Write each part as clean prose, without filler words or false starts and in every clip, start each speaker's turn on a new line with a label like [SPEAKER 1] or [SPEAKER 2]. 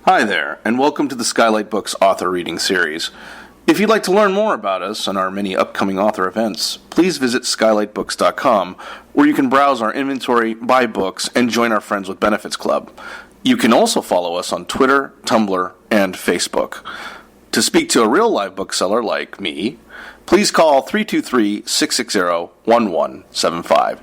[SPEAKER 1] Hi there, and welcome to the Skylight Books author reading series. If you'd like to learn more about us and our many upcoming author events, please visit skylightbooks.com, where you can browse our inventory, buy books, and join our Friends with Benefits Club. You can also follow us on Twitter, Tumblr, and Facebook. To speak to a real live bookseller like me, please call 323-660-1175.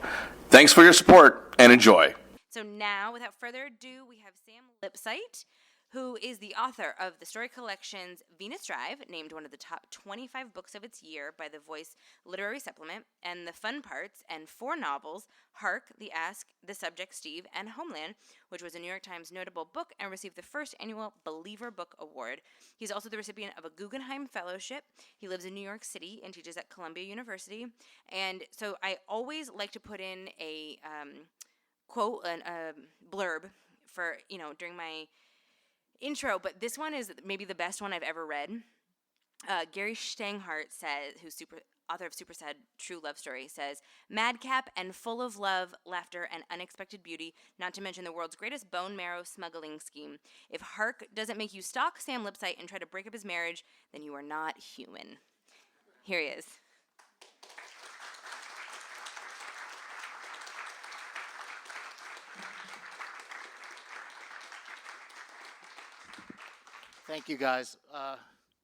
[SPEAKER 1] Thanks for your support, and enjoy.
[SPEAKER 2] So now, without further ado, we have Sam Lipsyte, who is the author of the story collections Venus Drive, named one of the top 25 books of its year by the Voice Literary Supplement, and The Fun Parts, and 4 novels, Hark, The Ask, The Subject, Steve, and Homeland, which was a New York Times notable book and received the first annual Believer Book Award. He's also the recipient of a Guggenheim Fellowship. He lives in New York City and teaches at Columbia University. And so I always like to put in a quote, a blurb for, during my intro, but this one is maybe the best one I've ever read. Gary Steinhardt says, who's author of Super Sad True Love Story, says, madcap and full of love, laughter, and unexpected beauty, not to mention the world's greatest bone marrow smuggling scheme. If Hark doesn't make you stalk Sam Lipsyte and try to break up his marriage, then you are not human. Here he is.
[SPEAKER 3] Thank you, guys. I'm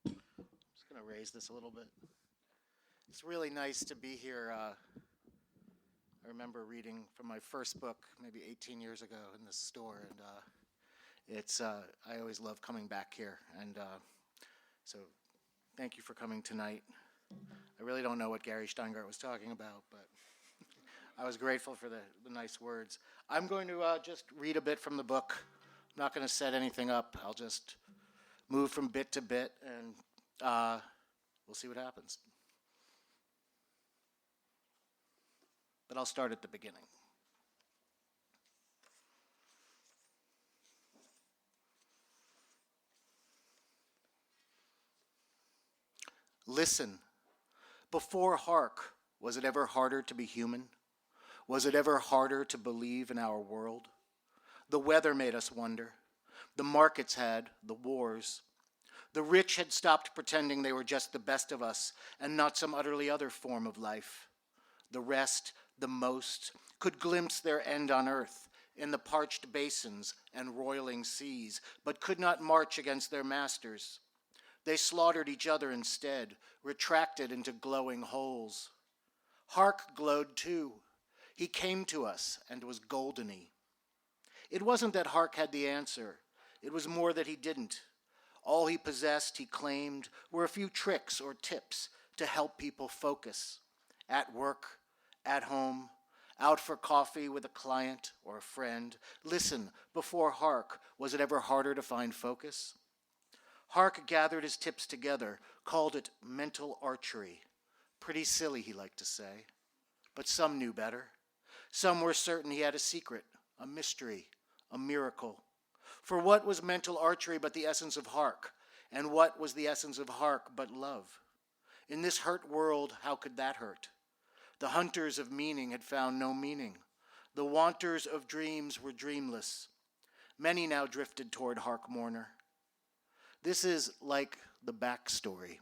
[SPEAKER 3] just going to raise this a little bit. It's really nice to be here. I remember reading from my first book maybe 18 years ago in this store, and I always love coming back here. And so thank you for coming tonight. I really don't know what Gary Steinhardt was talking about, but I was grateful for the nice words. I'm going to just read a bit from the book. I'm not going to set anything up. I'll just move from bit to bit, and we'll see what happens. But I'll start at the beginning. Listen, before Hark, was it ever harder to be human? Was it ever harder to believe in our world? The weather made us wonder. The markets had, the wars. The rich had stopped pretending they were just the best of us and not some utterly other form of life. The rest, the most, could glimpse their end on earth in the parched basins and roiling seas, but could not march against their masters. They slaughtered each other instead, retracted into glowing holes. Hark glowed too. He came to us and was goldeny. It wasn't that Hark had the answer. It was more that he didn't. All he possessed, he claimed, were a few tricks or tips to help people focus. At work, at home, out for coffee with a client or a friend. Listen, before Hark, was it ever harder to find focus? Hark gathered his tips together, called it mental archery. Pretty silly, he liked to say. But some knew better. Some were certain he had a secret, a mystery, a miracle. For what was mental archery but the essence of Hark? And what was the essence of Hark but love? In this hurt world, how could that hurt? The hunters of meaning had found no meaning. The wanters of dreams were dreamless. Many now drifted toward Hark Mourner. This is like the backstory.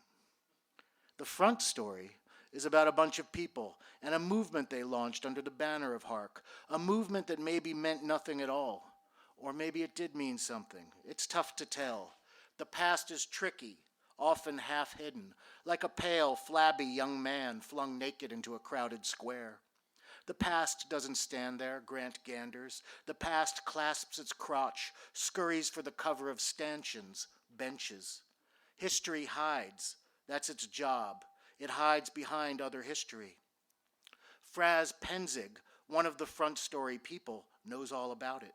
[SPEAKER 3] The front story is about a bunch of people and a movement they launched under the banner of Hark, a movement that maybe meant nothing at all. Or maybe it did mean something. It's tough to tell. The past is tricky, often half-hidden, like a pale, flabby young man flung naked into a crowded square. The past doesn't stand there, Grant Ganders. The past clasps its crotch, scurries for the cover of stanchions, benches. History hides. That's its job. It hides behind other history. Fraz Penzig, one of the front story people, knows all about it.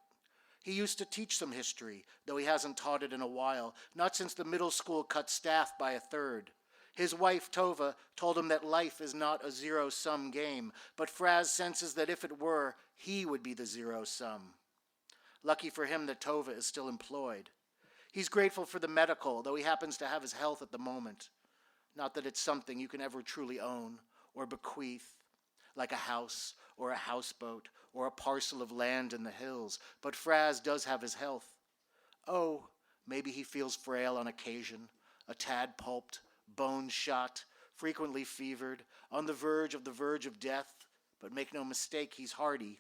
[SPEAKER 3] He used to teach some history, though he hasn't taught it in a while, not since the middle school cut staff by a third. His wife, Tova, told him that life is not a zero-sum game, but Fraz senses that if it were, he would be the zero-sum. Lucky for him that Tova is still employed. He's grateful for the medical, though he happens to have his health at the moment. Not that it's something you can ever truly own or bequeath, like a house or a houseboat or a parcel of land in the hills, but Fraz does have his health. Oh, Maybe he feels frail on occasion, a tad pulped, bones shot, frequently fevered, on the verge of death, but make no mistake, he's hardy.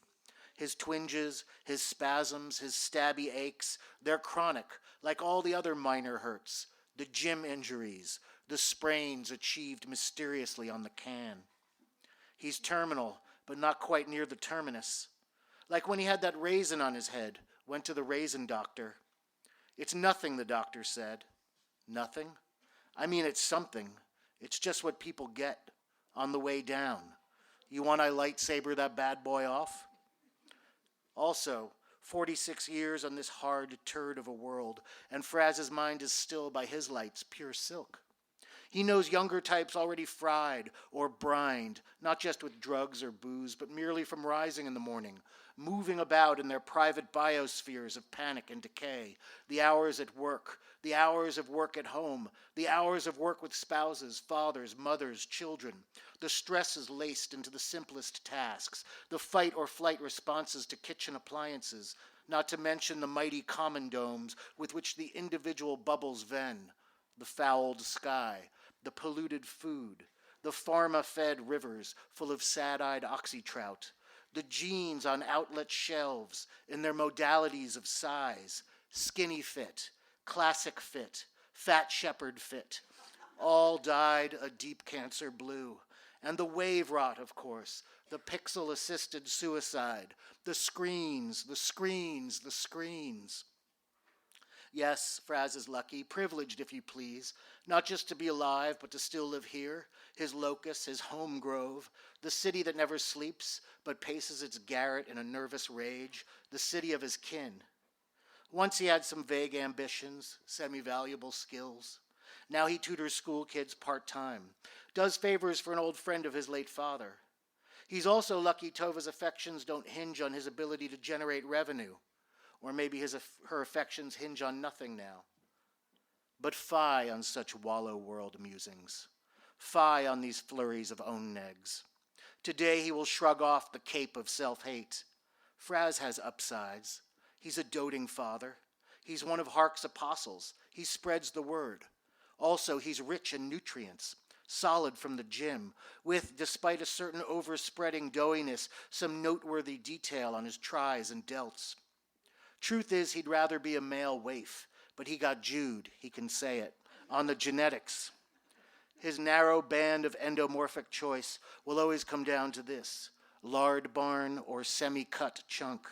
[SPEAKER 3] His twinges, his spasms, his stabby aches, they're chronic, like all the other minor hurts, the gym injuries, the sprains achieved mysteriously on the can. He's terminal, but not quite near the terminus. Like when he had that raisin on his head, went to the raisin doctor. It's nothing, the doctor said. Nothing? I mean, it's something. It's just what people get on the way down. You want I lightsaber that bad boy off? Also, 46 years on this hard turd of a world, and Fraz's mind is still, by his lights, pure silk. He knows younger types already fried or brined, not just with drugs or booze, but merely from rising in the morning, moving about in their private biospheres of panic and decay, the hours at work, the hours of work at home, the hours of work with spouses, fathers, mothers, children, the stresses laced into the simplest tasks, the fight or flight responses to kitchen appliances, not to mention the mighty common domes with which the individual bubbles ven, the fouled sky, the polluted food, the pharma-fed rivers full of sad-eyed oxytrout, the jeans on outlet shelves in their modalities of size, skinny fit, classic fit, fat shepherd fit, all dyed a deep cancer blue. And the wave rot, of course, the pixel-assisted suicide, the screens, the screens, the screens. Yes, Fraz is lucky, privileged if you please, not just to be alive, but to still live here, his locus, his home grove, the city that never sleeps, but paces its garret in a nervous rage, the city of his kin. Once he had some vague ambitions, semi-valuable skills. Now he tutors school kids part-time, does favors for an old friend of his late father. He's also lucky Tova's affections don't hinge on his ability to generate revenue. Or maybe her affections hinge on nothing now. But fie on such wallow world musings. Fie on these flurries of own negs. Today he will shrug off the cape of self-hate. Fraz has upsides. He's a doting father. He's one of Hark's apostles. He spreads the word. Also, he's rich in nutrients, solid from the gym, with, despite a certain overspreading doughiness, some noteworthy detail on his tries and delts. Truth is, he'd rather be a male waif, but he got Jewed, he can say it, on the genetics. His narrow band of endomorphic choice will always come down to this: lard barn or semi-cut chunk.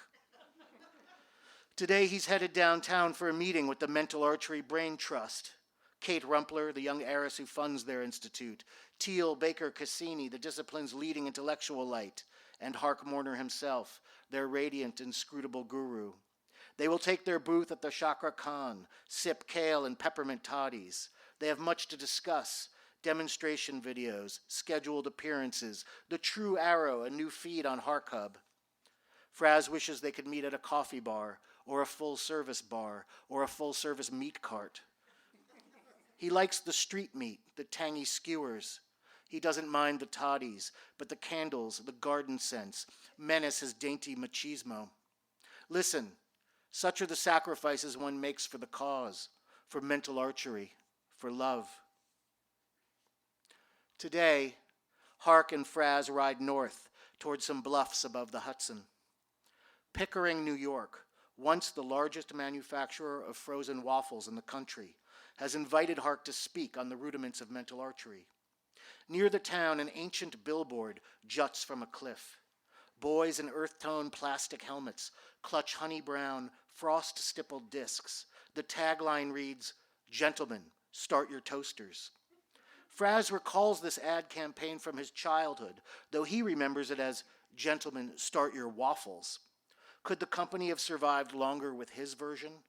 [SPEAKER 3] Today he's headed downtown for a meeting with the Mental Archery Brain Trust. Kate Rumpler, the young heiress who funds their institute, Teal Baker Cassini, the discipline's leading intellectual light, and Hark Mourner himself, their radiant, inscrutable guru. They will take their booth at the Chakra Khan, sip kale and peppermint toddies. They have much to discuss: demonstration videos, scheduled appearances, the True Arrow, a new feed on Hark Hub. Fraz wishes they could meet at a coffee bar, or a full-service bar, or a full-service meat cart. He likes the street meat, the tangy skewers. He doesn't mind the toddies, but the candles, the garden scents, menace his dainty machismo. Listen, such are the sacrifices one makes for the cause, for mental archery, for love. Today, Hark and Fraz ride north toward some bluffs above the Hudson. Pickering, New York, once the largest manufacturer of frozen waffles in the country, has invited Hark to speak on the rudiments of mental archery. Near the town, an ancient billboard juts from a cliff. Boys in earth-tone plastic helmets clutch honey-brown, frost-stippled discs. The tagline reads, "Gentlemen, start your toasters." Fraz recalls this ad campaign from his childhood, though he remembers it as, "Gentlemen, start your waffles." Could the company have survived longer with his version?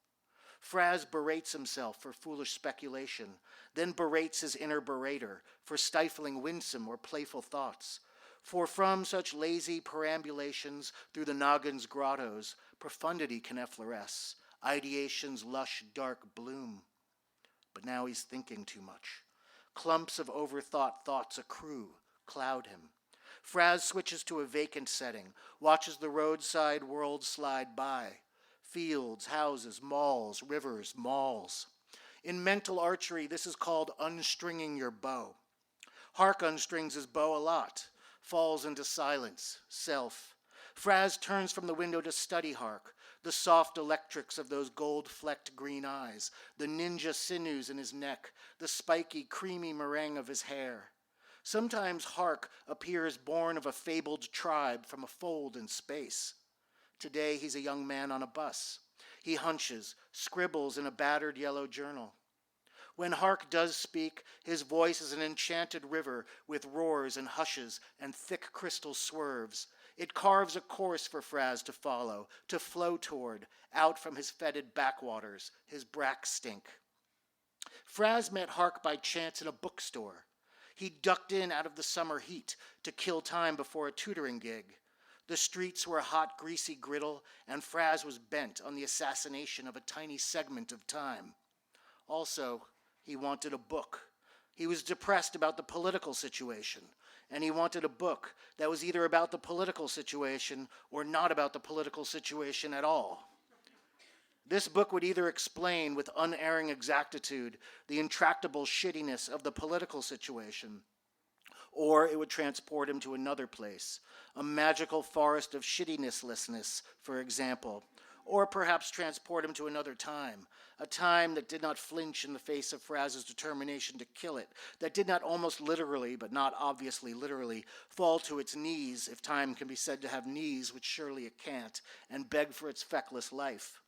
[SPEAKER 3] Fraz berates himself for foolish speculation, then berates his inner berater for stifling winsome or playful thoughts. For from such lazy perambulations through the noggin's grottos, profundity can effloresce, ideation's lush dark bloom. But now he's thinking too much. Clumps of overthought thoughts accrue, cloud him. Fraz switches to a vacant setting, watches the roadside world slide by. Fields, houses, malls, rivers, malls. In mental archery, this is called unstringing your bow. Hark unstrings his bow a lot, falls into silence, self. Fraz turns from the window to study Hark, the soft electrics of those gold-flecked green eyes, the ninja sinews in his neck, the spiky, creamy meringue of his hair. Sometimes Hark appears born of a fabled tribe from a fold in space. Today he's a young man on a bus. He hunches, scribbles in a battered yellow journal. When Hark does speak, his voice is an enchanted river with roars and hushes and thick crystal swerves. It carves a course for Fraz to follow, to flow toward, out from his fetid backwaters, his brack stink. Fraz met Hark by chance in a bookstore. He ducked in out of the summer heat to kill time before a tutoring gig. The streets were a hot, greasy griddle, and Fraz was bent on the assassination of a tiny segment of time. Also, he wanted a book. He was depressed about the political situation, and he wanted a book that was either about the political situation or not about the political situation at all. This book would either explain with unerring exactitude the intractable shittiness of the political situation, or it would transport him to another place, a magical forest of shittinesslessness, for example, or perhaps transport him to another time, a time that did not flinch in the face of Fraz's determination to kill it, that did not almost literally, but not obviously literally, fall to its knees, if time can be said to have knees, which surely it can't, and beg for its feckless life.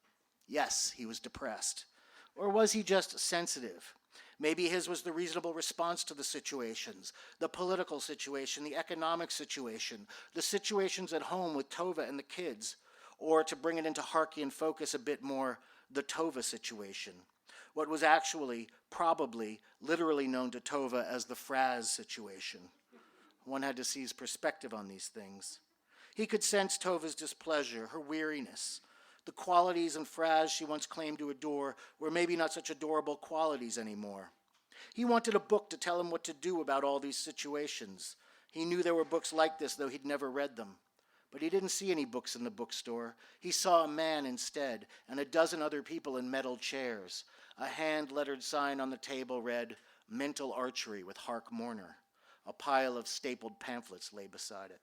[SPEAKER 3] Yes, he was depressed. Or was he just sensitive? Maybe his was the reasonable response to the situations, the political situation, the economic situation, the situations at home with Tova and the kids, or to bring it into Harkian focus a bit more, the Tova situation, what was actually, probably, literally known to Tova as the Fraz situation. One had to seize perspective on these things. He could sense Tova's displeasure, her weariness. The qualities in Fraz she once claimed to adore were maybe not such adorable qualities anymore. He wanted a book to tell him what to do about all these situations. He knew there were books like this, though he'd never read them. But he didn't see any books in the bookstore. He saw a man instead, and a dozen other people in metal chairs. A hand-lettered sign on the table read, "Mental Archery with Hark Mourner." A pile of stapled pamphlets lay beside it.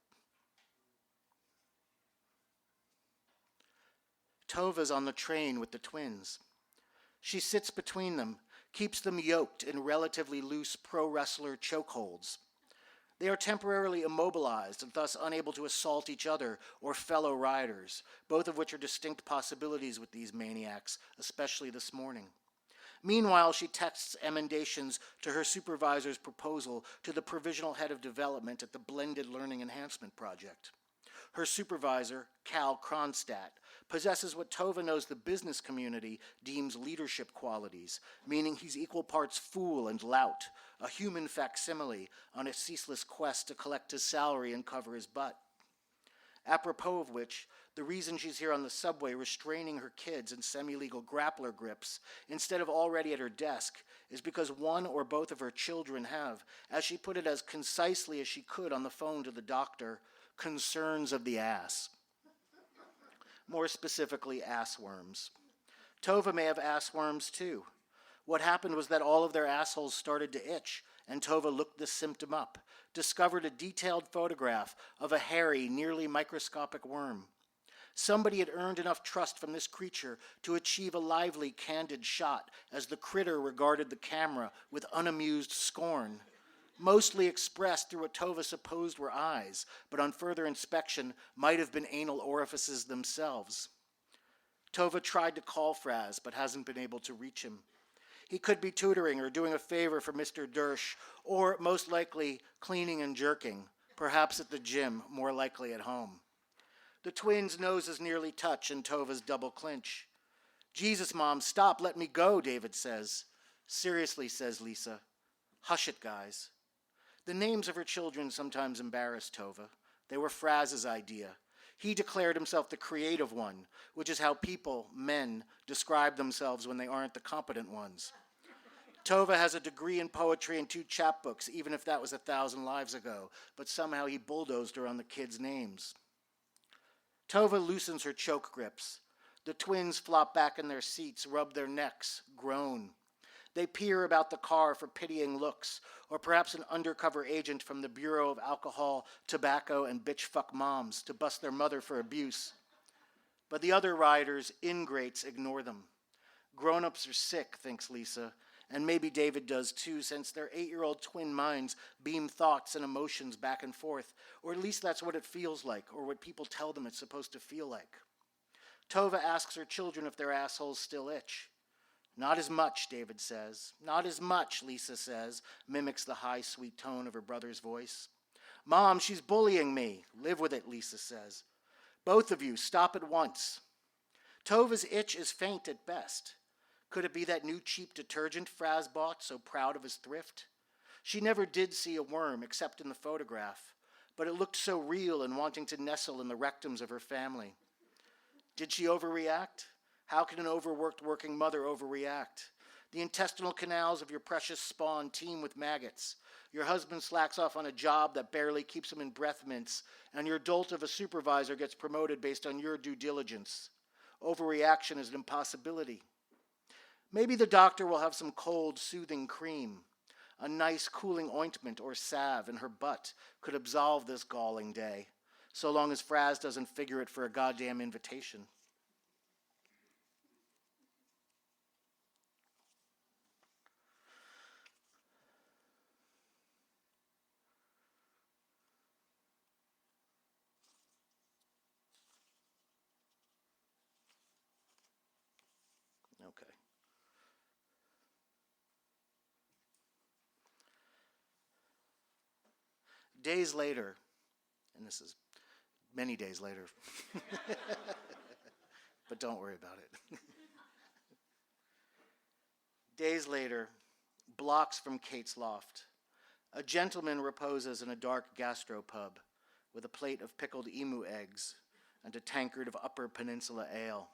[SPEAKER 3] Tova's on the train with the twins. She sits between them, keeps them yoked in relatively loose pro-wrestler chokeholds. They are temporarily immobilized and thus unable to assault each other or fellow riders, both of which are distinct possibilities with these maniacs, especially this morning. Meanwhile, she texts emendations to her supervisor's proposal to the provisional head of development at the Blended Learning Enhancement Project. Her supervisor, Cal Kronstadt, possesses what Tova knows the business community deems leadership qualities, meaning he's equal parts fool and lout, a human facsimile on a ceaseless quest to collect his salary and cover his butt. Apropos of which, the reason she's here on the subway restraining her kids in semi-legal grappler grips instead of already at her desk is because one or both of her children have, as she put it as concisely as she could on the phone to the doctor, concerns of the ass. More specifically, ass worms. Tova may have ass worms too. What happened was that all of their assholes started to itch, and Tova looked this symptom up, discovered a detailed photograph of a hairy, nearly microscopic worm. Somebody had earned enough trust from this creature to achieve a lively, candid shot as the critter regarded the camera with unamused scorn, mostly expressed through what Tova supposed were eyes, but on further inspection might have been anal orifices themselves. Tova tried to call Fraz, but hasn't been able to reach him. He could be tutoring or doing a favor for Mr. Dersh, or most likely cleaning and jerking, perhaps at the gym, more likely at home. The twins' noses nearly touch and Tova's double clinch. "Jesus, Mom, stop, let me go," David says. "Seriously," says Lisa. "Hush it, guys." The names of her children sometimes embarrassed Tova. They were Fraz's idea. He declared himself the creative one, which is how people, men, describe themselves when they aren't the competent ones. Tova has a degree in poetry and 2 chapbooks, even if that was 1,000 lives ago, but somehow he bulldozed her on the kids' names. Tova loosens her choke grips. The twins flop back in their seats, rub their necks, groan. They peer about the car for pitying looks, or perhaps an undercover agent from the Bureau of Alcohol, Tobacco, and Bitch Fuck Moms to bust their mother for abuse. But the other riders, ingrates, ignore them. Grown-ups are sick, thinks Lisa, and maybe David does too, since their 8-year-old twin minds beam thoughts and emotions back and forth, or at least that's what it feels like, or what people tell them it's supposed to feel like. Tova asks her children if their assholes still itch. Not as much, David says. Not as much, Lisa says, mimics the high, sweet tone of her brother's voice. Mom, she's bullying me. Live with it, Lisa says. Both of you, stop at once. Tova's itch is faint at best. Could it be that new cheap detergent Fraz bought, so proud of his thrift? She never did see a worm except in the photograph, but it looked so real and wanting to nestle in the rectums of her family. Did she overreact? How can an overworked working mother overreact? The intestinal canals of your precious spawn teem with maggots. Your husband slacks off on a job that barely keeps him in breath mints, and your dolt of a supervisor gets promoted based on your due diligence. Overreaction is an impossibility. Maybe the doctor will have some cold, soothing cream. A nice cooling ointment or salve in her butt could absolve this galling day, so long as Fraz doesn't figure it for a goddamn invitation. Okay. Days later, and this is many days later, but don't worry about it. Days later, blocks from Kate's loft, a gentleman reposes in a dark gastropub with a plate of pickled emu eggs and a tankard of Upper Peninsula ale.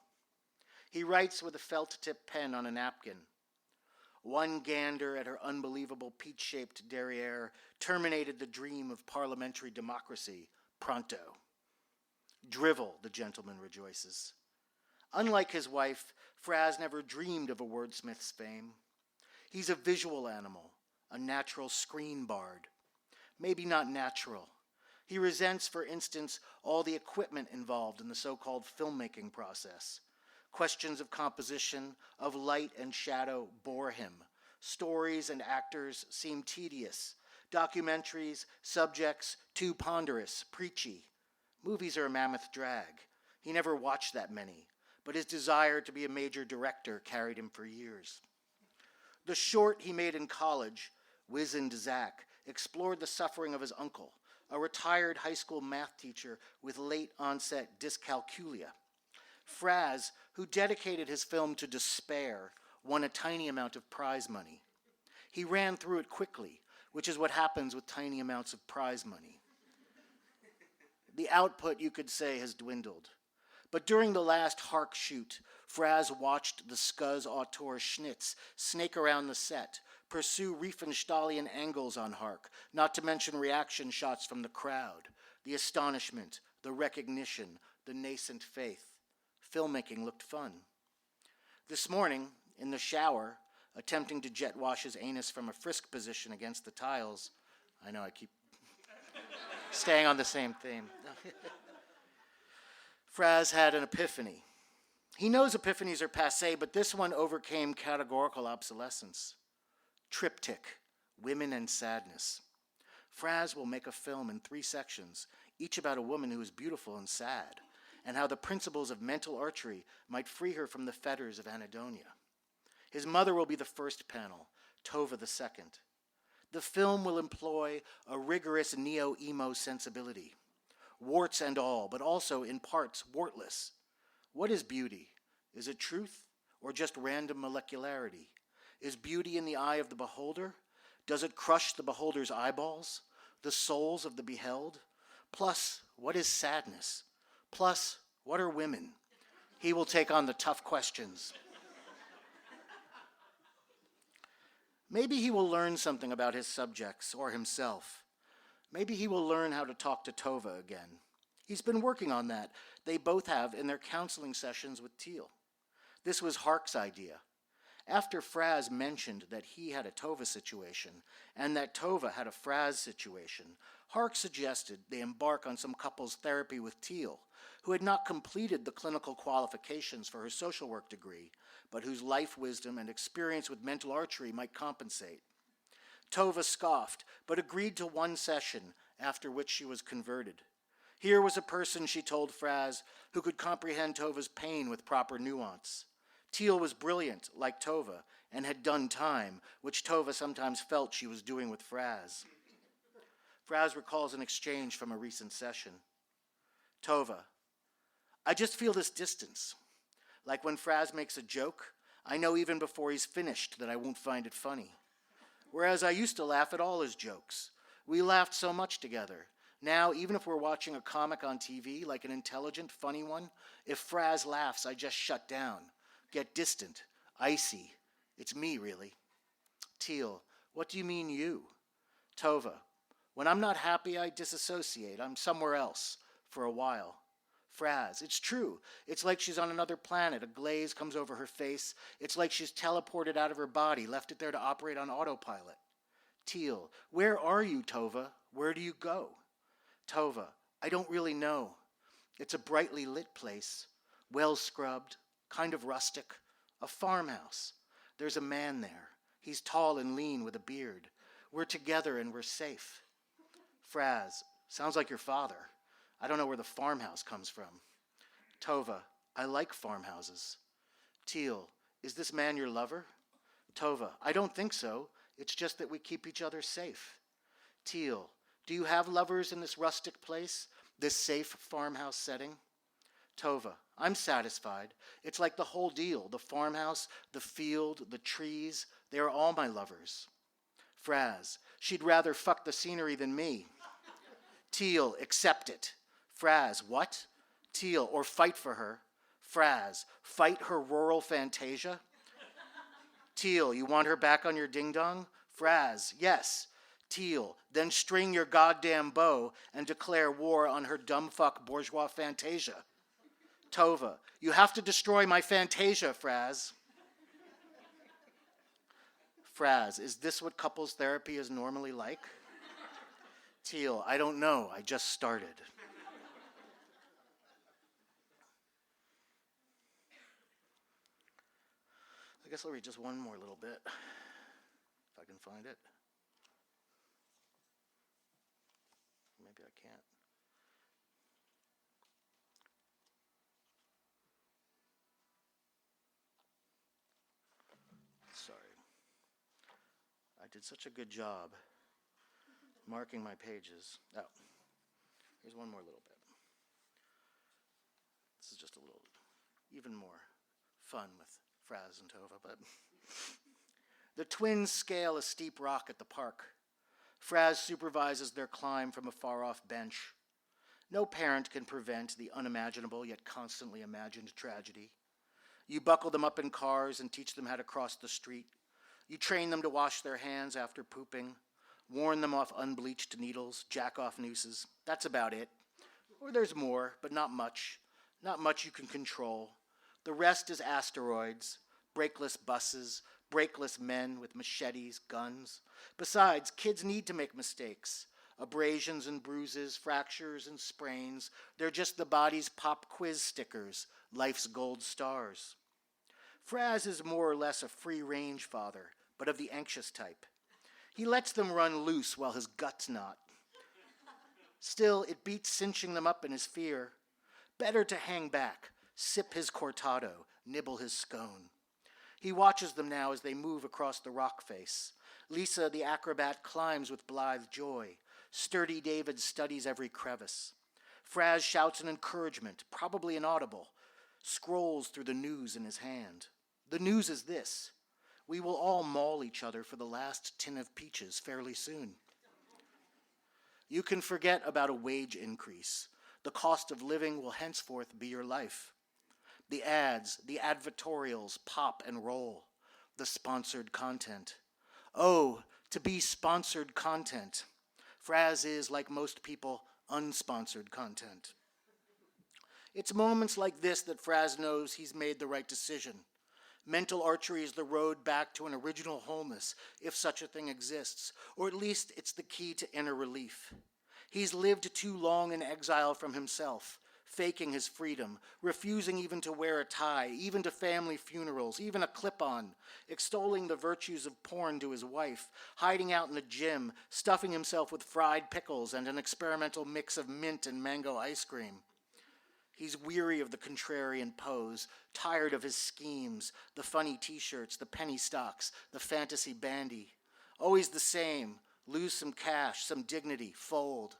[SPEAKER 3] He writes with a felt-tip pen on a napkin. One gander at her unbelievable peach-shaped derriere terminated the dream of parliamentary democracy pronto. Drivel, the gentleman rejoices. Unlike his wife, Fraz never dreamed of a wordsmith's fame. He's a visual animal, a natural screen bard. Maybe not natural. He resents, for instance, all the equipment involved in the so-called filmmaking process. Questions of composition, of light and shadow bore him. Stories and actors seem tedious. Documentaries, subjects, too ponderous, preachy. Movies are a mammoth drag. He never watched that many, but his desire to be a major director carried him for years. The short he made in college, Wizened Zach, explored the suffering of his uncle, a retired high school math teacher with late-onset dyscalculia. Fraz, who dedicated his film to despair, won a tiny amount of prize money. He ran through it quickly, which is what happens with tiny amounts of prize money. The output, you could say, has dwindled. But during the last Hark shoot, Fraz watched the Scuzz auteur Schnitz snake around the set, pursue Riefenstahlian angles on Hark, not to mention reaction shots from the crowd, the astonishment, the recognition, the nascent faith. Filmmaking looked fun. This morning, in the shower, attempting to jet wash his anus from a frisk position against the tiles, I know I keep staying on the same theme. Fraz had an epiphany. He knows epiphanies are passé, but this one overcame categorical obsolescence. Triptych, Women and Sadness. Fraz will make a film in 3 sections, each about a woman who is beautiful and sad, and how the principles of mental archery might free her from the fetters of anhedonia. His mother will be the first panel, Tova the second. The film will employ a rigorous neo-emo sensibility, warts and all, but also in parts wartless. What is beauty? Is it truth or just random molecularity? Is beauty in the eye of the beholder? Does it crush the beholder's eyeballs, the souls of the beheld? Plus, what is sadness? Plus, what are women? He will take on the tough questions. Maybe he will learn something about his subjects or himself. Maybe he will learn how to talk to Tova again. He's been working on that. They both have in their counseling sessions with Teal. This was Hark's idea. After Fraz mentioned that he had a Tova situation and that Tova had a Fraz situation, Hark suggested they embark on some couples therapy with Teal, who had not completed the clinical qualifications for her social work degree, but whose life wisdom and experience with mental archery might compensate. Tova scoffed, but agreed to one session, after which she was converted. Here was a person, she told Fraz, who could comprehend Tova's pain with proper nuance. Teal was brilliant, like Tova, and had done time, which Tova sometimes felt she was doing with Fraz. Fraz recalls an exchange from a recent session. Tova, I just feel this distance. Like when Fraz makes a joke, I know even before he's finished that I won't find it funny. Whereas I used to laugh at all his jokes. We laughed so much together. Now, even if we're watching a comic on TV, like an intelligent, funny one, if Fraz laughs, I just shut down. Get distant, icy. It's me, really. Teal, what do you mean you? Tova, when I'm not happy, I disassociate. I'm somewhere else for a while. Fraz, it's true. It's like she's on another planet. A glaze comes over her face. It's like she's teleported out of her body, left it there to operate on autopilot. Teal, where are you, Tova? Where do you go? Tova, I don't really know. It's a brightly lit place, well scrubbed, kind of rustic, a farmhouse. There's a man there. He's tall and lean with a beard. We're together and we're safe. Fraz, sounds like your father. I don't know where the farmhouse comes from. Tova, I like farmhouses. Teal, is this man your lover? Tova, I don't think so. It's just that we keep each other safe. Teal, do you have lovers in this rustic place, this safe farmhouse setting? Tova, I'm satisfied. It's like the whole deal, the farmhouse, the field, the trees, they are all my lovers. Fraz, she'd rather fuck the scenery than me. Teal, accept it. Fraz, what? Teal, or fight for her. Fraz, fight her rural fantasia. Teal, you want her back on your ding-dong? Fraz, yes. Teal, then string your goddamn bow and declare war on her dumbfuck bourgeois fantasia. Tova, you have to destroy my fantasia, Fraz. Fraz, is this what couples therapy is normally like? Teal, I don't know. I just started. I guess I'll read just one more little bit, if I can find it. Maybe I can't. Sorry. I did such a good job marking my pages. Oh, here's one more little bit. This is just a little, even more fun with Fraz and Tova, but the twins scale a steep rock at the park. Fraz supervises their climb from a far-off bench. No parent can prevent the unimaginable yet constantly imagined tragedy. You buckle them up in cars and teach them how to cross the street. You train them to wash their hands after pooping, warn them off unbleached needles, jack-off nooses. That's about it. Or there's more, but not much. Not much you can control. The rest is asteroids, brakeless buses, brakeless men with machetes, guns. Besides, kids need to make mistakes. Abrasions and bruises, fractures and sprains. They're just the body's pop quiz stickers, life's gold stars. Fraz is more or less a free-range father, but of the anxious type. He lets them run loose while his gut's not. Still, it beats cinching them up in his fear. Better to hang back, sip his cortado, nibble his scone. He watches them now as they move across the rock face. Lisa, the acrobat, climbs with blithe joy. Sturdy David studies every crevice. Fraz shouts an encouragement, probably inaudible, scrolls through the news in his hand. The news is this: we will all maul each other for the last tin of peaches fairly soon. You can forget about a wage increase. The cost of living will henceforth be your life. The ads, the advertorials pop and roll. The sponsored content. Oh, to be sponsored content. Fraz is, like most people, unsponsored content. It's moments like this that Fraz knows he's made the right decision. Mental archery is the road back to an original wholeness, if such a thing exists, or at least it's the key to inner relief. He's lived too long in exile from himself, faking his freedom, refusing even to wear a tie, even to family funerals, even a clip-on, extolling the virtues of porn to his wife, hiding out in the gym, stuffing himself with fried pickles and an experimental mix of mint and mango ice cream. He's weary of the contrarian pose, tired of his schemes, the funny t-shirts, the penny stocks, the fantasy bandy. Always the same, lose some cash, some dignity, fold.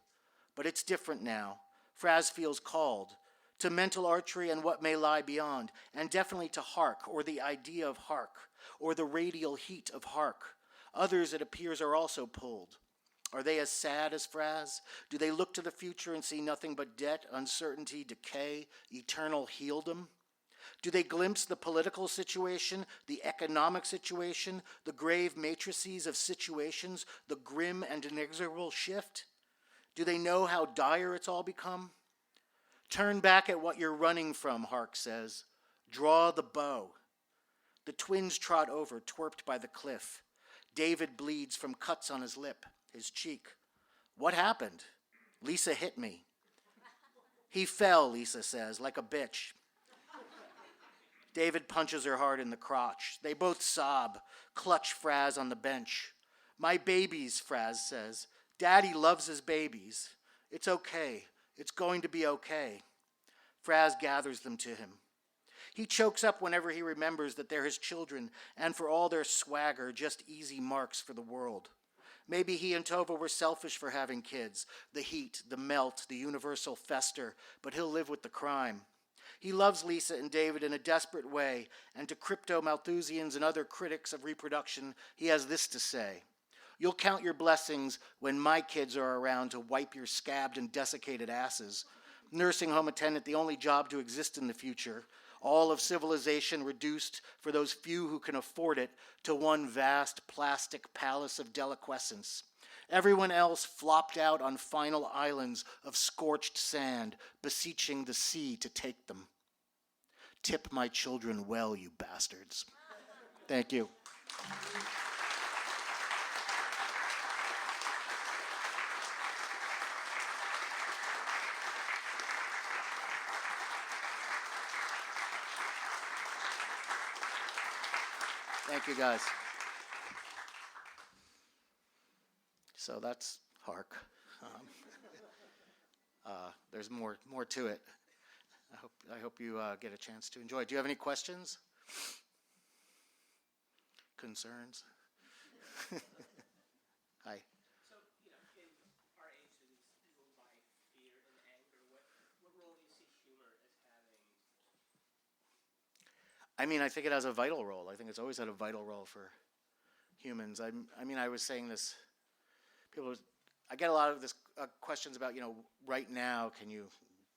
[SPEAKER 3] But it's different now. Fraz feels called to mental archery and what may lie beyond, and definitely to Hark, or the idea of Hark, or the radial heat of Hark. Others, it appears, are also pulled. Are they as sad as Fraz? Do they look to the future and see nothing but debt, uncertainty, decay, eternal healdom? Do they glimpse the political situation, the economic situation, the grave matrices of situations, the grim and inexorable shift? Do they know how dire it's all become? Turn back at what you're running from, Hark says. Draw the bow. The twins trot over, twerped by the cliff. David bleeds from cuts on his lip, his cheek. What happened? Lisa hit me. He fell, Lisa says, like a bitch. David punches her hard in the crotch. They both sob, clutch Fraz on the bench. My babies, Fraz says. Daddy loves his babies. It's okay. It's going to be okay. Fraz gathers them to him. He chokes up whenever he remembers that they're his children, and for all their swagger, just easy marks for the world. Maybe he and Tova were selfish for having kids, the heat, the melt, the universal fester, but he'll live with the crime. He loves Lisa and David in a desperate way, and to crypto-Malthusians and other critics of reproduction, he has this to say. You'll count your blessings when my kids are around to wipe your scabbed and desiccated asses. Nursing home attendant, the only job to exist in the future. All of civilization reduced, for those few who can afford it, to one vast plastic palace of deliquescence. Everyone else flopped out on final islands of scorched sand, beseeching the sea to take them. Tip my children well, you bastards. Thank you. Thank you, guys. So that's Hark. There's more to it. I hope you get a chance to enjoy it. Do you have any questions? Concerns? Hi.
[SPEAKER 4] So, in our age that is ruled by fear and anger, what role do you see humor as having?
[SPEAKER 3] I mean, I think it has a vital role. I think it's always had a vital role for humans. I was saying this. I get a lot of this questions about, right now, can you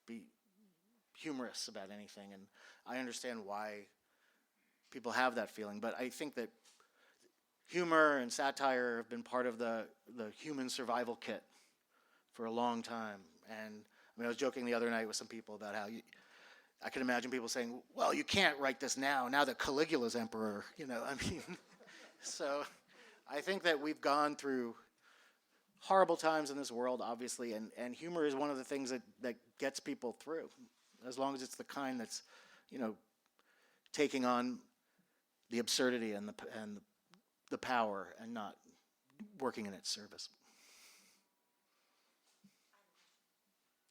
[SPEAKER 3] be humorous about anything? And I understand why people have that feeling, but I think that humor and satire have been part of the human survival kit for a long time. And I was joking the other night with some people about how I can imagine people saying, well, you can't write this now that Caligula's emperor, So I think that we've gone through horrible times in this world, obviously, and humor is one of the things that gets people through, as long as it's the kind that's, taking on the absurdity and the power and not working in its service.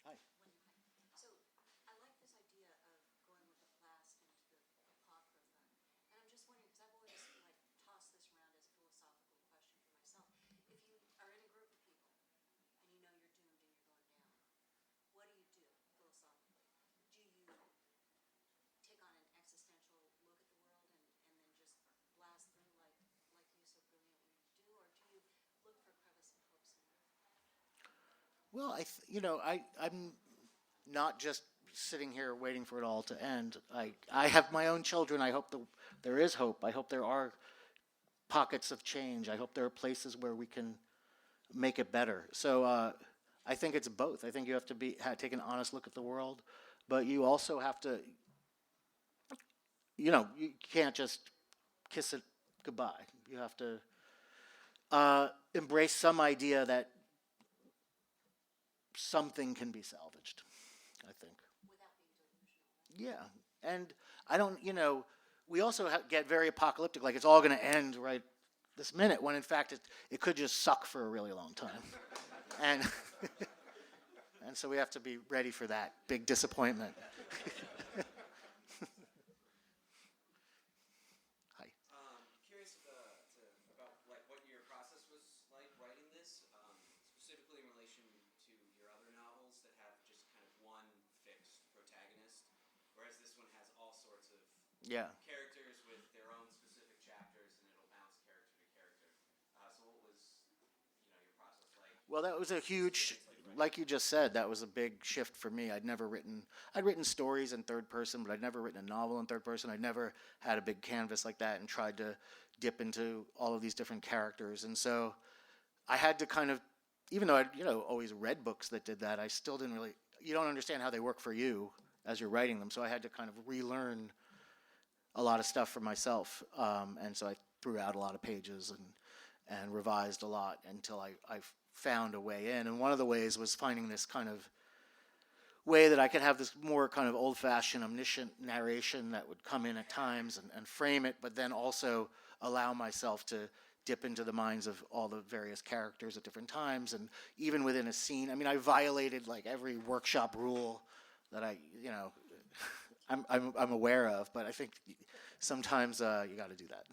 [SPEAKER 3] Hi.
[SPEAKER 5] So I like this idea of going with the past into the opera thing. And I'm just wondering, because I've always tossed this around as a philosophical question for myself. If you are in a group of people and you know you're doomed and you're going down, what do you do philosophically? Do you take on an existential look at the world and then just blast through like you so brilliantly do, or do you look for crevice and hopes in life?
[SPEAKER 3] Well, I'm not just sitting here waiting for it all to end. I have my own children. I hope there is hope. I hope there are pockets of change. I hope there are places where we can make it better. So I think it's both. I think you have to take an honest look at the world, but you also have to, you can't just kiss it goodbye. You have to embrace some idea that something can be salvaged, I think.
[SPEAKER 5] Without being delusional.
[SPEAKER 3] Yeah. And I don't, we also get very apocalyptic, like it's all going to end right this minute, when in fact it could just suck for a really long time. And and so we have to be ready for that big disappointment. Hi.
[SPEAKER 6] Curious about like what your process was like writing this, specifically in relation to your other novels that have just kind of one fixed protagonist, whereas this one has all sorts of
[SPEAKER 3] Yeah.
[SPEAKER 6] characters with their own specific chapters, and it'll bounce character to character. So what was your process like?
[SPEAKER 3] Well, that was a huge, like you just said, that was a big shift for me. I'd written stories in third person, but I'd never written a novel in third person. I'd never had a big canvas like that and tried to dip into all of these different characters. And so I had to kind of, even though I'd, always read books that did that, I still didn't really, you don't understand how they work for you as you're writing them. So I had to kind of relearn a lot of stuff for myself. And so I threw out a lot of pages and revised a lot until I found a way in. And one of the ways was finding this kind of way that I could have this more kind of old-fashioned omniscient narration that would come in at times and frame it, but then also allow myself to dip into the minds of all the various characters at different times. And even within a scene, I mean, I violated like every workshop rule that I'm aware of, but I think sometimes you got to do that.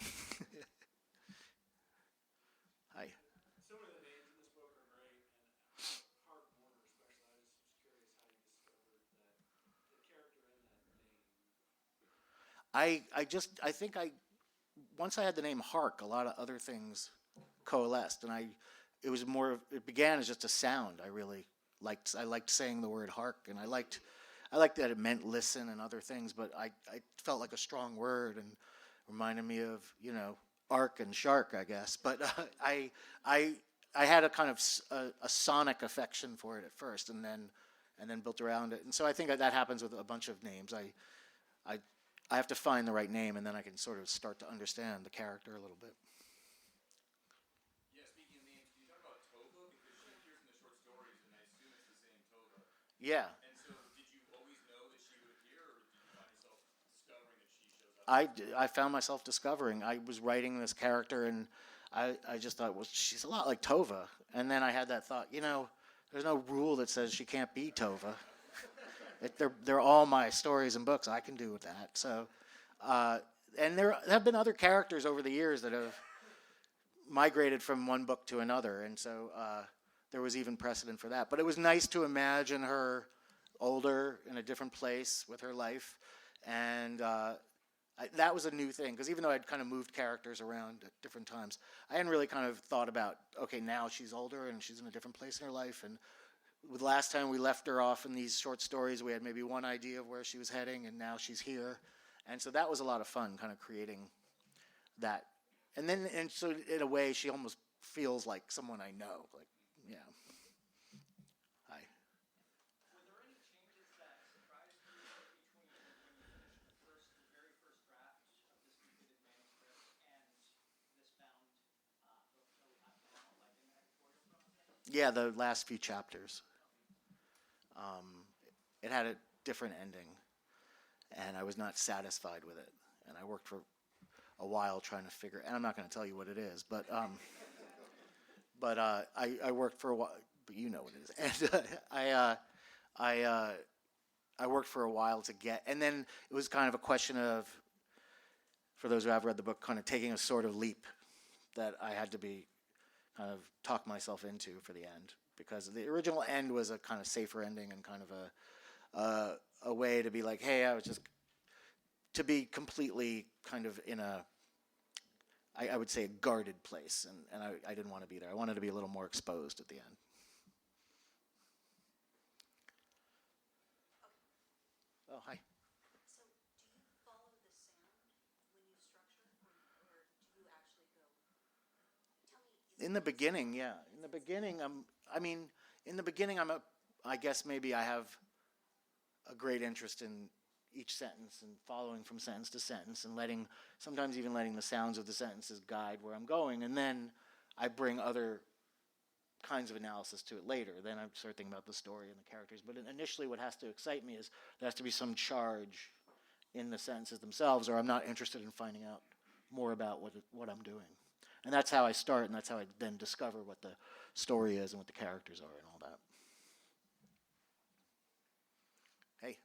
[SPEAKER 3] Hi.
[SPEAKER 4] Some of the names in this book are great, and Hark Warner especially. I was just curious how you discovered the character in that name.
[SPEAKER 3] Once I had the name Hark, a lot of other things coalesced, and it began as just a sound. I liked saying the word Hark, and I liked that it meant listen and other things, but I felt like a strong word and reminded me of, Ark and Shark, I guess. But I had a kind of a sonic affection for it at first, and then built around it. And so I think that happens with a bunch of names. I have to find the right name, and then I can sort of start to understand the character a little bit.
[SPEAKER 7] Yeah, speaking of names, can you talk about Tova? Because she appears in the short stories, and I assume it's the same Tova.
[SPEAKER 3] Yeah.
[SPEAKER 7] And so, did you always know that she would appear, or did you find yourself discovering that she shows up?
[SPEAKER 3] I found myself discovering. I was writing this character, and I just thought, well, she's a lot like Tova. And then I had that thought, there's no rule that says she can't be Tova. They're all my stories and books. I can do with that. So, and there have been other characters over the years that have migrated from one book to another, and so there was even precedent for that. But it was nice to imagine her older in a different place with her life, and that was a new thing, because even though I'd kind of moved characters around at different times, I hadn't really kind of thought about, okay, now she's older and she's in a different place in her life. And the last time we left her off in these short stories, we had maybe one idea of where she was heading, and now she's here. And so that was a lot of fun, kind of creating that. And so in a way, she almost feels like someone I know. Like, yeah. Hi.
[SPEAKER 4] Were there any changes that surprised you between when you finished the very first draft of this completed manuscript and this bound book that we have now, like in the editorial process?
[SPEAKER 3] Yeah, the last few chapters. It had a different ending, and I was not satisfied with it. And I worked for a while trying to figure, and I'm not going to tell you what it is, but I worked for a while, but you know what it is. And I worked for a while to get, and then it was kind of a question of, for those who have read the book, kind of taking a sort of leap that I had to be kind of talk myself into for the end, because the original end was a kind of safer ending and kind of a way to be like, hey, I was just to be completely kind of in I would say a guarded place, and I didn't want to be there. I wanted to be a little more exposed at the end. Oh, hi.
[SPEAKER 5] So do you follow the sound when you structure, or do you actually go, tell me.
[SPEAKER 3] In the beginning, yeah. In the beginning, I guess maybe I have a great interest in each sentence and following from sentence to sentence and sometimes even letting the sounds of the sentences guide where I'm going. And then I bring other kinds of analysis to it later. Then I start thinking about the story and the characters. But initially what has to excite me is there has to be some charge in the sentences themselves, or I'm not interested in finding out more about what I'm doing. And that's how I start, and that's how I then discover what the story is and what the characters are and all that. Hey.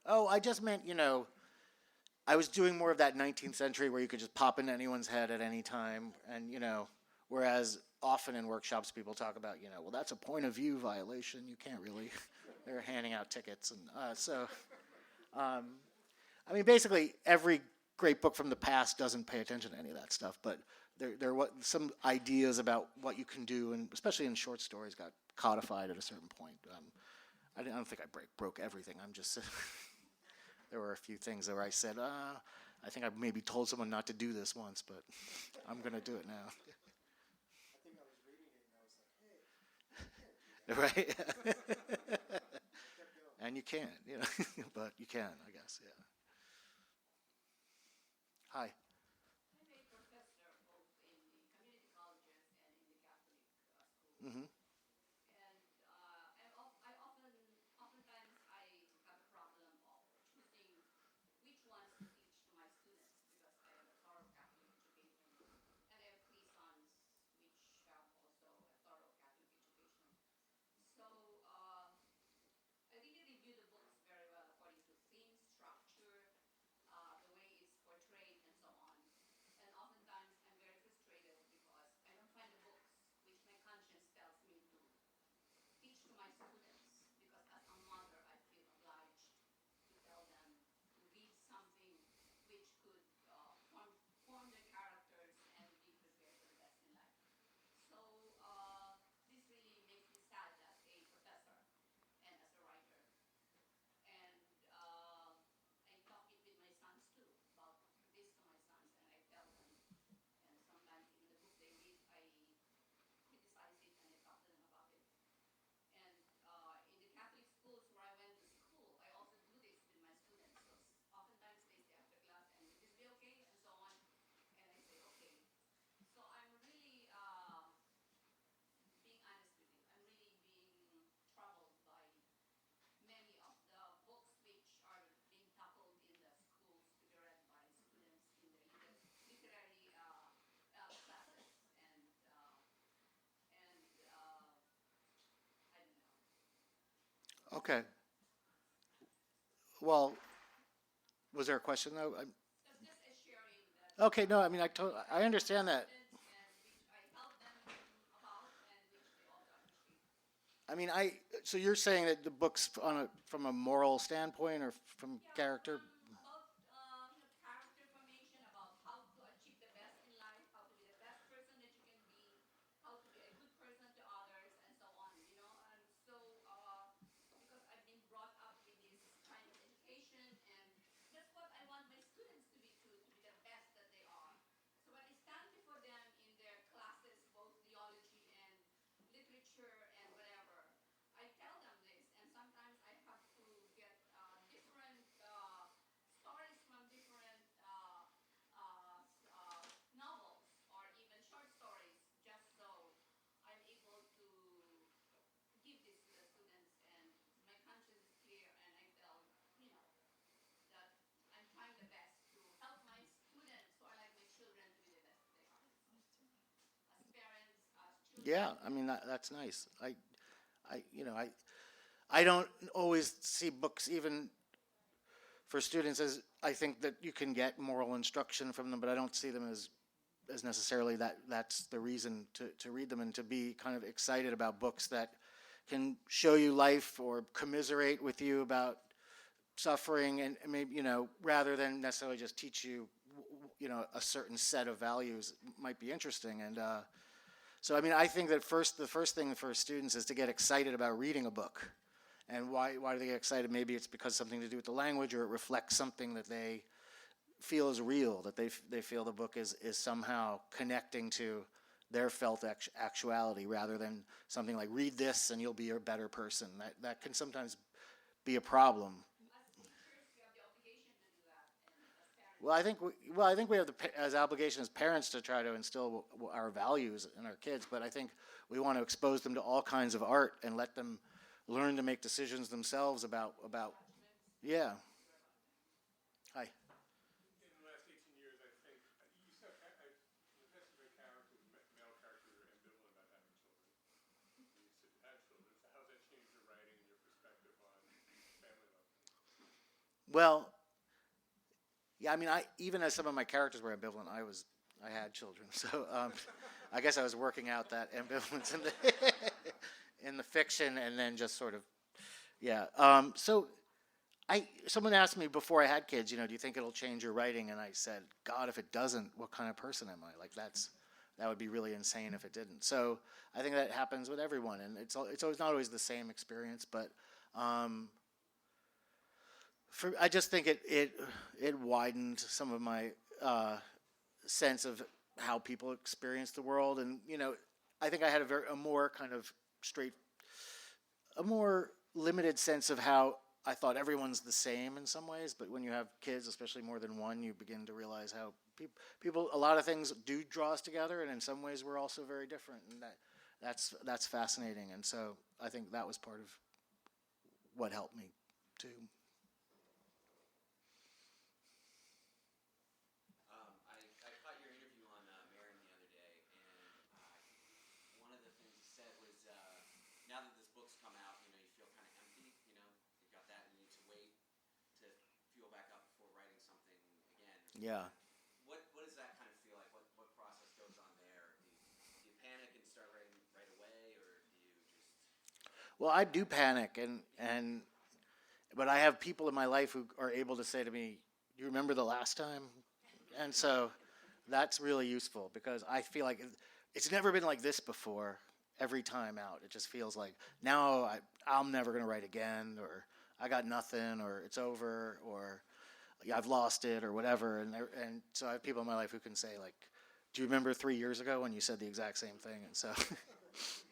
[SPEAKER 3] Oh, I just meant, I was doing more of that 19th century where you could just pop into anyone's head at any time. And, whereas often in workshops people talk about, well, that's a point of view violation. You can't really. They're handing out tickets. And basically every great book from the past doesn't pay attention to any of that stuff. But there are some ideas about what you can do, and especially in short stories, got codified at a certain point. I don't think I broke everything. I'm just... There were a few things where I said, I think I maybe told someone not to do this once, but I'm going to do it now.
[SPEAKER 8] I think I was reading it and I was like, hey,
[SPEAKER 3] Right? And you can't, but you can, I guess, yeah. Hi.
[SPEAKER 9] I'm a professor both in the community colleges and in the Catholic schools.
[SPEAKER 3] Mm-hmm.
[SPEAKER 9] And oftentimes I have a problem of choosing which ones to teach to my students because I have a thorough Catholic education. And I have 3 sons which have also a thorough Catholic education. So I really review the books very well according to theme, structure, the way it's portrayed, and so on. And oftentimes I'm very frustrated because I don't find the books which my conscience tells me to teach to my students, because as a mother I feel obliged to tell them to read something which could form their characters and be prepared for the best in life. So this really makes me sad as a professor and as a writer. And I talk it with my sons too, about this to my sons, and I tell them. And sometimes even the book they read, I criticize it and I talk to them about it. And in the Catholic schools where I went to school, I also do this with my students. So oftentimes they say after class, and would this be okay, and so on. And I say okay. So I'm really being honest with you. I'm really being troubled by many of the books which are being tackled in the schools to be read by students in their literary classes, and I don't know.
[SPEAKER 3] Okay. Well, was there a question, though?
[SPEAKER 9] That's just a sharing that.
[SPEAKER 3] Okay, no, I understand that.
[SPEAKER 9] And which I help them about, and which they also appreciate.
[SPEAKER 3] So you're saying that the book's from a moral standpoint or from character?
[SPEAKER 9] About character formation, about how to achieve the best in life, how to be the best person that you can be, how to be a good person to others, and so on. And so because I've been brought up with this kind of education, and that's what I want my students to be too, to be the best that they are. So when I stand before them in their classes, both theology and literature and whatever, I tell them this, and sometimes I have to get different stories from different novels or even short stories, just so I'm able to give this to the students, and my conscience is clear, and I feel, that I'm trying the best to help my students, who are like my children, to be the best that they are. As parents, as children.
[SPEAKER 3] Yeah, that's nice. I don't always see books, even for students, as I think that you can get moral instruction from them, but I don't see them as necessarily that's the reason to read them, and to be kind of excited about books that can show you life or commiserate with you about suffering, and maybe, rather than necessarily just teach you, a certain set of values might be interesting. And so, I think that the first thing for students is to get excited about reading a book. And why do they get excited? Maybe it's because something to do with the language, or it reflects something that they feel is real, that they feel the book is somehow connecting to their felt actuality, rather than something like read this and you'll be a better person. That can sometimes be a problem. Well, I think we have as obligation as parents to try to instill our values in our kids, but I think we want to expose them to all kinds of art and let them learn to make decisions themselves about yeah. Hi.
[SPEAKER 7] In the last 18 years, I think you said the best of a character, male character, are ambivalent about having children. You said you had children. So how's that changed your writing and your perspective on family love?
[SPEAKER 3] Well, yeah, I mean, even as some of my characters were ambivalent, I had children, so I guess I was working out that ambivalence in the fiction, and then just sort of, yeah. So someone asked me before I had kids, do you think it'll change your writing? And I said, God, if it doesn't, what kind of person am I? Like that would be really insane if it didn't. So I think that happens with everyone, and it's not always the same experience, but. I just think it widened some of my sense of how people experience the world, and I think I had a more kind of a more limited sense of how I thought everyone's the same in some ways. But when you have kids, especially more than one, you begin to realize how people a lot of things do draw us together, and in some ways we're also very different, and that's fascinating. And so I think that was part of what helped me too. Yeah.
[SPEAKER 6] What does that kind of feel like? What process goes on there? Do you panic and start writing right away, or do you just?
[SPEAKER 3] Well, I do panic, but I have people in my life who are able to say to me, "Do you remember the last time?" And so that's really useful, because I feel like it's never been like this before. Every time out, it just feels like now I'm never going to write again, or I got nothing, or it's over, or I've lost it, or whatever, and so I have people in my life who can say, like, "Do you remember 3 years ago when you said the exact same thing?" And so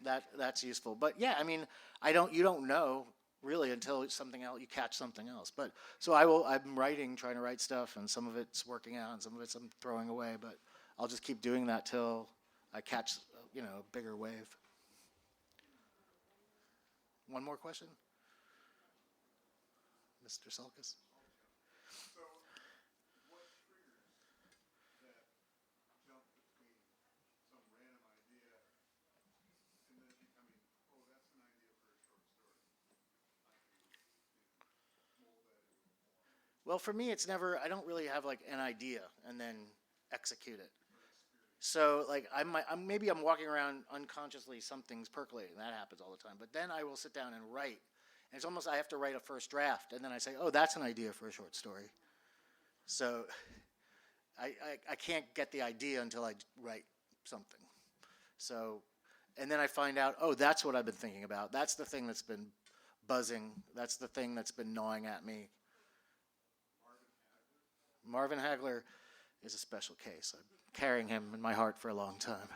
[SPEAKER 3] that's useful. But yeah, I mean, you don't know really until you catch something else. But so I'm trying to write stuff, and some of it's working out, and some of it's I'm throwing away. But I'll just keep doing that till I catch a bigger wave. One more question, Mr. Sulkus. Well, for me, it's never. I don't really have like an idea and then execute it. So like maybe I'm walking around unconsciously, something's percolating. That happens all the time. But then I will sit down and write, and it's almost I have to write a first draft, and then I say, "Oh, that's an idea for a short story." So I can't get the idea until I write something. So, and then I find out, oh, that's what I've been thinking about. That's the thing that's been buzzing. That's the thing that's been gnawing at me. Marvin Hagler is a special case. I'm carrying him in my heart for a long time.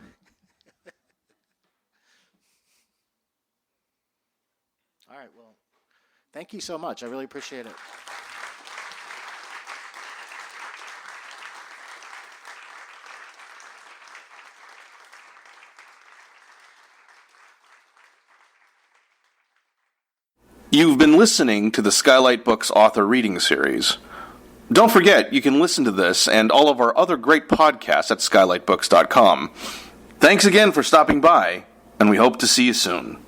[SPEAKER 3] All right, well, thank you so much. I really appreciate it.
[SPEAKER 1] You've been listening to the Skylight Books author reading series. Don't forget, you can listen to this and all of our other great podcasts at skylightbooks.com. Thanks again for stopping by, and we hope to see you soon.